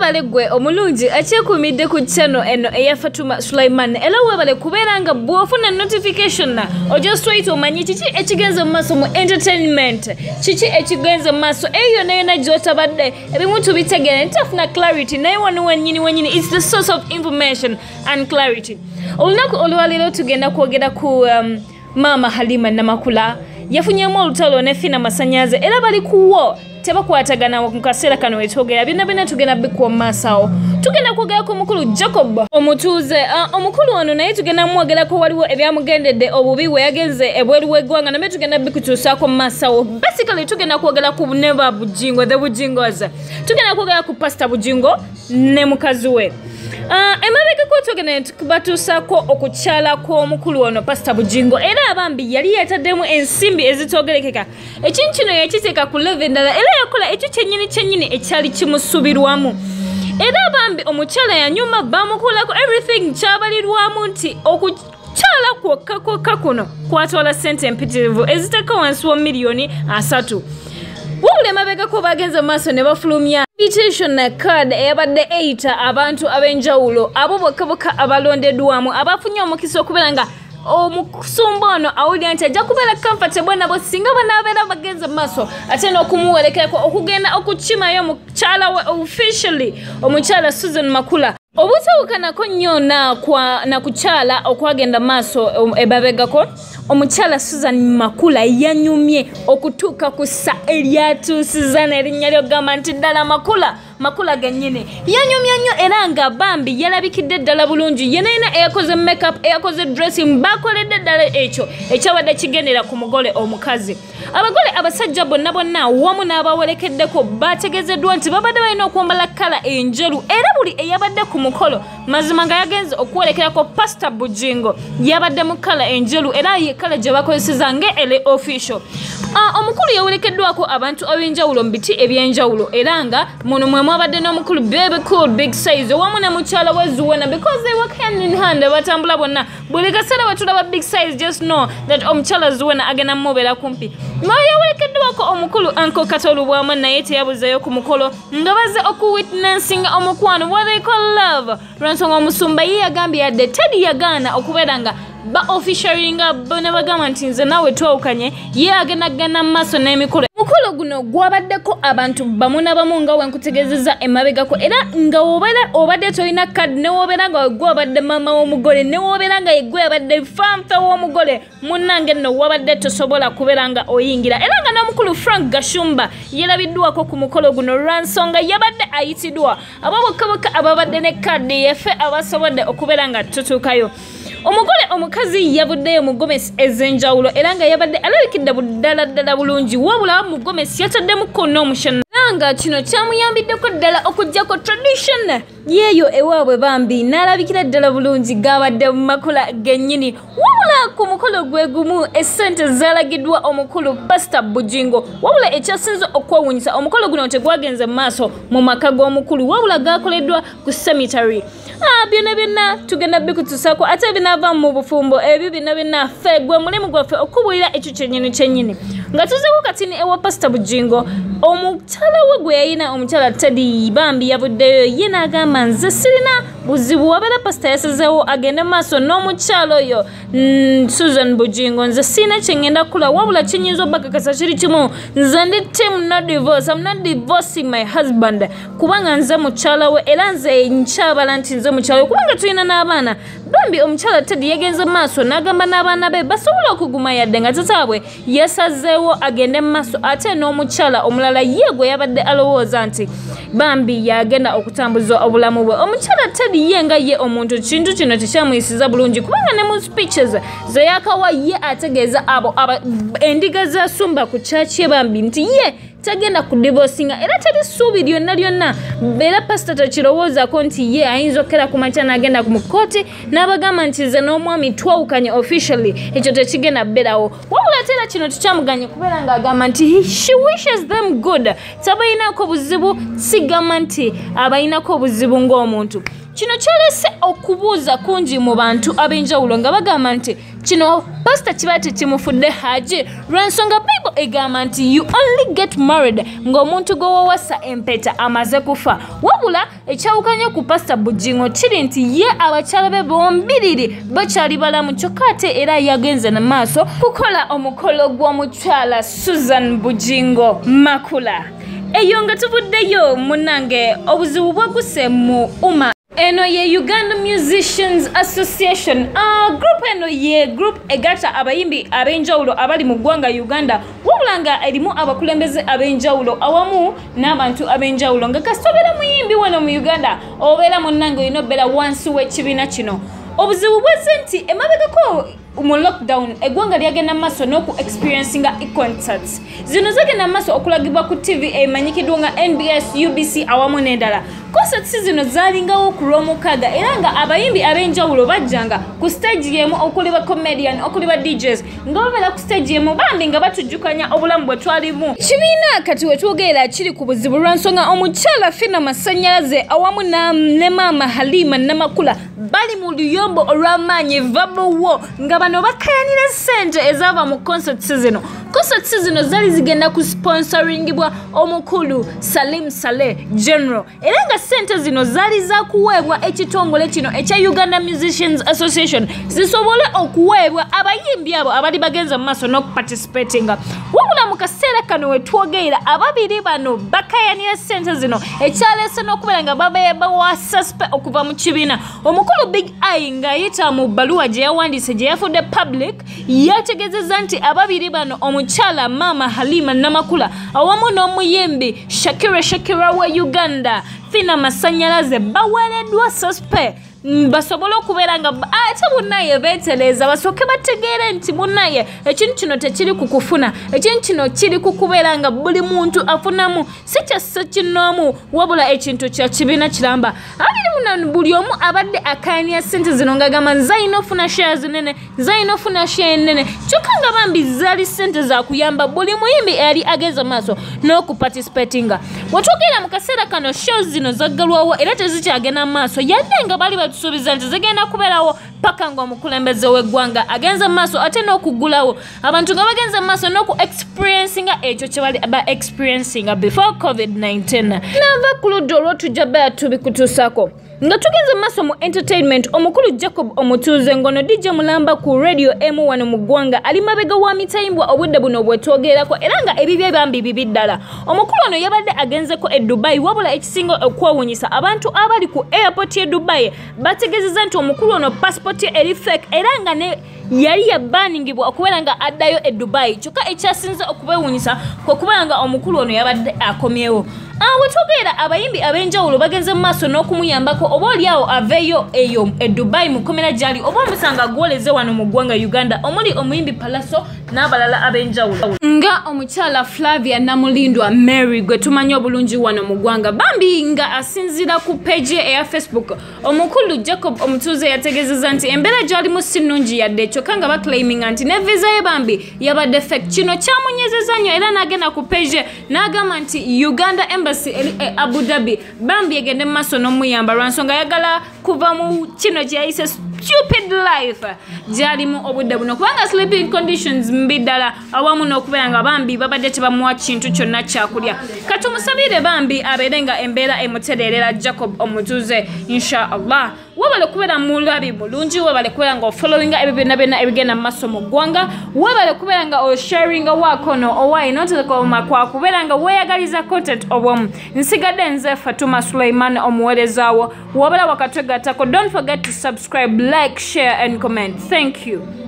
webale gwe omulungi akyekuumidde ku channel eno eya Fatuma Sulaiman era webale kubeera nga bw'ofuna notification ojo straight omanyi kiki ekigenze mu maaso mu entertainment kiki ekigenze mu maaso eyo yonna gy'otabadde ebimu tubitegeera ntafuna clarity naye wano wennyini it's the source of information and clarity. Olunaku olwaleero tugenda kwogera ku Mama Halima Namakula yafunyemu olutalo ne Fina Masanyaze era bali kuwo tebakwatagana mu kaseera kano wetwogera byonna tugenda bikuwa mu maaso tugenda kwogera ku mukulu Jacob omutuuze omukulu ono naye tugenda mwogerako waliwo ebyamugendedde obubi we yagenze ebweru w'eggwanga namwe tugenda bikutuusaako mu maaso. Basically tugenda kwogera ku Neva Bujingo the Bujingos tugenda kwogera ku Pastor Bujingo ne mukazi we. Emabega ko tugenda batuusaako okukyala kw'omukulu ono Pastor Bujingo era abambi yali yataddemu ensimbi ezitogerekeka ekintu kino yakiteeka ku level endala era yakola ekyo kyennyini ekyali kimusubirwamu era abambi omukyala yanyuma bamukulako everything kyabalirwamu nti okukyala kwokka kuno kwatwala ssente empitirivu eziteeka wansi wa miliyoni 3. Wabula emabega ko bagenze mu maaso ne bafulumya invitation card eyabadde 8 abantu ab'enjawulo abo bokka abalondeddwamu abafunye omukisa okubeera nga omusumba ono awulira nti ajja kubeera comfortable nabo singa banaabeera bagenze mu maaso ate n'okumuwerekerako okugenda okukimayo mukyala we officially omukyala Susan Makula. Obutawukanako nnyo na kukyala okwagenda maaso ebabegako omukyala Susan Makula yanyumye okutuuka ku ssa eryatuusiza n'erinnya ly'ogamba nti ddala Makula gennyini yanyumya nnyo era nga bambi yalabikidde ddala bulungi yenayina eyakoze makeup eyakoze dressing bakoledde ddala ekyo ekyabadde kigendera ku mugole omukazi. Abagole abasajja bonna wamu n'abawerekeddeko bategezeddwa nti babadde balina okwambala kkala enjeru era buli eyabadde ku mukolo mazima nga yagenze okuwerekerako Pastor Bujingo yabadde mu kkala enjeru era ye kkala gye bakozeseza ng'ele official. Omukulu yawerekeddwako abantu ab'enjawulo mu biti eby'enjawulo era nga muno mwe mwabadde n'omukulu Baby Cool Big Size wamu ne mukyala we Zuwena because they work hand in hand batambula bonna buli kaseera bwe tulaba Big Size just know that omukyala Zuwena agenda mubeera kumpi. Yawerekeddwako omukulu Uncle Katolu bwamu naye teyabuzeeyo ku mukolo nga bazze okuwitnessing omukwano what they call love lwansonga omusumba ye yagambye yadde Teddy yagaana okubeera nga ba officialinga ne bagamba nti nze naawe twawukanye ye agenda mu maaso n'emikolo. Mukolo guno gwabaddeko abantu bamu na bamu nga wenkutegezeza emabegako era nga obadde tolina kadi ne wobeera nga gwabadde mama w'omugole ne wobeera nga yegwe yabadde famfa w'omugole munnange nno wabadde tosobola kubeera nga oyingira era nga n'omukulu Frank Gashumba yerabiddwako ku mukolo guno lwansonga yabadde ayitiddwa abo bokka ababadde ne kadi yaffe abasobodde okubeera nga tutuukayo. Omugole omukazi yavuddeyo mu gomesi ez'enjawulo era nga yabadde alabikidde ddala bulungi wabula mu gomesi yataddemu konna omushana nga kino kyamuyambiddeko ddala okuggyako tradition yeeyo ewaabwe bambi n'alabikira ddala bulungi gabadde mu Makula gennyini wabula ku mukolo gwe gumu essente zaalagiddwa omukulu Pastor Bujingo wabula ekyasinze okwewuunyisa omukolo guno tegwagenze mu maaso mu maka g'omukulu wabula gaakoleddwa ku cemetery. Byonna tugenda bikutuusaako ate binaava mu bufumbo ebyo byonna ffe gwe mulimu gwaffe okubulira ekyo kyennyini nga tuzeeko katini ewa Pastor Bujingo omukyala we gwe yayina omukyala Teddy bambi yavuddeyo ye n'agamba nze sirina buzibu wabeera Pastor yasazeewo agende maaso n'omukyala oyo Susan Bujingo nze sirina kyengenda kula wabula kinyinza obakakasa kiri kimu nze ndi team no divorce I'm not divorcing my husband kubanga nze mukyala we era nze nkyabala nti nze mukyala we kubanga tulina n'abaana bambi omukyala Teddy yagenze maaso n'agamba n'abaana be basobola okuguma yadde nga tataabwe yasazeewo agende maaso ate n'omukyala omulala ye gwe yabadde alowooza nti bambi yagenda okutambuza obulamu bwe. Omukyala Teddy ye nga ye omuntu kintu kino tekyamuyisiza bulungi kubanga ne mu speeches ze yakawa ye ategeeza abo endiga zasumba ku kyakye bambi nti ye tagenda ku divorcinga era teri ssuubi lyonna era Pastor takirowoozaako nti ye ayinza okukera ku makya n'agenda mu kkooti n'abagamba nti ze n'omwami twawukanye officially ekyo tekigenda bberawo wabula ate era kino tukyamuganye kubeera ng'agamba nti she wishes them good tabayinaako buzibu sigamba nti abayinako obuzibu ng'omuntu. Kino kyalese okubuuza kungi mu bantu ab'enjawulo nga bagamba nti kino pastor kibate kimufudde haji lwensonga Bible egamba nti you only get married ng'omuntu gowawasa empeta amaze kufa wabula ekyawukanya ku pastor Bujingo kiri nti ye abakyala be bombiriri bakyali balamu kyokka ate era yagenze na maaso kukola omukolo gw'omukyala Susan Bujingo Makula. Eyo nga tuvuddeyo munange obuzibu bwaguse mu eno ye Uganda Musicians Association group eno ye group egata abayimbi abenjawulo abali mu ggwanga Uganda wabulanga erimu abakulembeze abenjawulo awamu n'abantu abenjawulo nga kasitobera muyimbi wano mu Uganda obeera munange inobera wansi w'ekibiina kino obuzibu bweze nti emabegako mu lockdown eggwanga lyagenda maaso n'oku experiencinga concerts zino zagenda maaso okulagibwa ku TV emanyikiddwa nga NBS UBC awamu n'endala concerts zino zaalingawo ku Lwomukaaga era nga abayimbi abenjawulo bajjanga ku stage yemu okuli ba comedian okuli ba DJs nga babeera ku stage yemu bambi nga batujjukanya obulamu bwe twalimu kibiina kati we twogerera kiri ku buzibu lwansonga omukyala Fina Masanyalaze awamu ne maama Halima Namakula bali mu luyombo olw'amaanyi vabowo nga bano bakayanira ssente ezaava mu concerts zino. Concerts zino zali zigenda ku sponsoringibwa omukulu Salim Saleh General era nga ssente zino zali za kuweebwa ekitongole kino ekya Uganda Musicians Association zisobole okuweebwa abayimbi abo abali bagenza mu maaso n'okuparticipatinga wabula mu kaseera kano we twogerera ababiri bano bakayanira ssente zino ekyaleese n'okubeera nga bawa suspe okuva mu kibiina omukulu Big Eye ng'ayita mu bbaluwa gye yawandiise gye yafudde public yategeezezza nti ababiri bano omukyala maama Halima Namakula awamu n'omuyimbi Shakira wa Uganda Fina Masanyalaze baweereddwa suspe basobola okubeera nga ate bunnaye beetereza basooke bategeere nti bunnaye ekintu kino tekiri ku kufuna ekintu kino kiri ku kubeera nga buli muntu afunamu si kyassa kinoomu wabula ekintu kya kibiina kiramba abiri muno buli omu abadde akayanira ssente zino ng'agamba nzayina ofuna shares nene nzayina ofuna share nene kyokka nga bambi zaali ssente za kuyamba buli muyimbi eyali ageza maaso n'okuparticipatinga wetwogerera mu kaseera kano shows zino zaggalwawo era tezikyagenda mu maaso yadde nga bali tusuubiza nti zigenda kubeerawo paka ng'omukulembeze w'eggwanga agenza mu maaso ate n'okuggulawo abantu nga bagenza mu maaso n'oku-experiencinga ekyo kye bali ba-experiencinga before COVID-19 nava ku ludda olw'otujja beera tubikutuusako nga tugenze maaso mu entertainment omukulu Jacob Omutuuze ngono DJ Mulamba ku Radio M1 mu ggwanga ali mabega wa mitayimbwa obudde buno bwetwogerako era nga ebibye bambi bibi ddala omukulu ono yabadde agenzeko e Dubai wabula ekisinga okwewuunyisa abantu abali ku airport ye Dubai bategeezezza nti omukulu ono passport ye eri fake era nga ne yali yabaningibwa okubeera nga addayo e Dubai kyokka ekyasinze okubeewuunyisa kwe kubeera nga omukulu ono yabadde akomyewo wetwogerera abayimbi abenjawulo bagenze mu maaso n'okumuyambako oba oliawo aveeyo eyo e Dubai mu komera gyali oba omusanga gwoleze wano mu ggwanga Uganda omuli omuyimbi Palaso n'abalala abenjawulo nga omukyala Flavia Namulindwa Mary gwe tumanyi obulungi wano mu ggwanga bambi nga asinzira ku page eya Facebook omukulu Jacob Omutuuze yategeezezza nti embeera gy'alimu si nnungi yadde kyokka nga baclaiminga nti ne visa ye bambi yabadde fake kino kyamunyezezza nnyo era n'agenda ku page n'agamba nti Uganda Embassy eri Abu Dhabi bambi egende mu maaso n'omuyamba lwansonga ayagala kuva mu kino kye yayise stupid life gyalimu obudde buno kubanga sleeping conditions mbi ddala awamu n'okubeera nga bambi babadde tebamuwa kintu kyonna kyakulya katumusabire bambi abeere nga embeera emutereerera Jacob Omutuuze inshallah webale kubeera mulabi mulungi webale kubeera nga ofollowinga ebyo byonna byonna ebigenda mu maaso mu ggwanga webale kubeera nga osharinga waakono owayina otekoma kwa kubeera nga weeyagaliza content obwomu nsigadde nze Fatuma Sulaiman omuweerezaawo wabala wakatwegattako don't forget to subscribe like share and comment thank you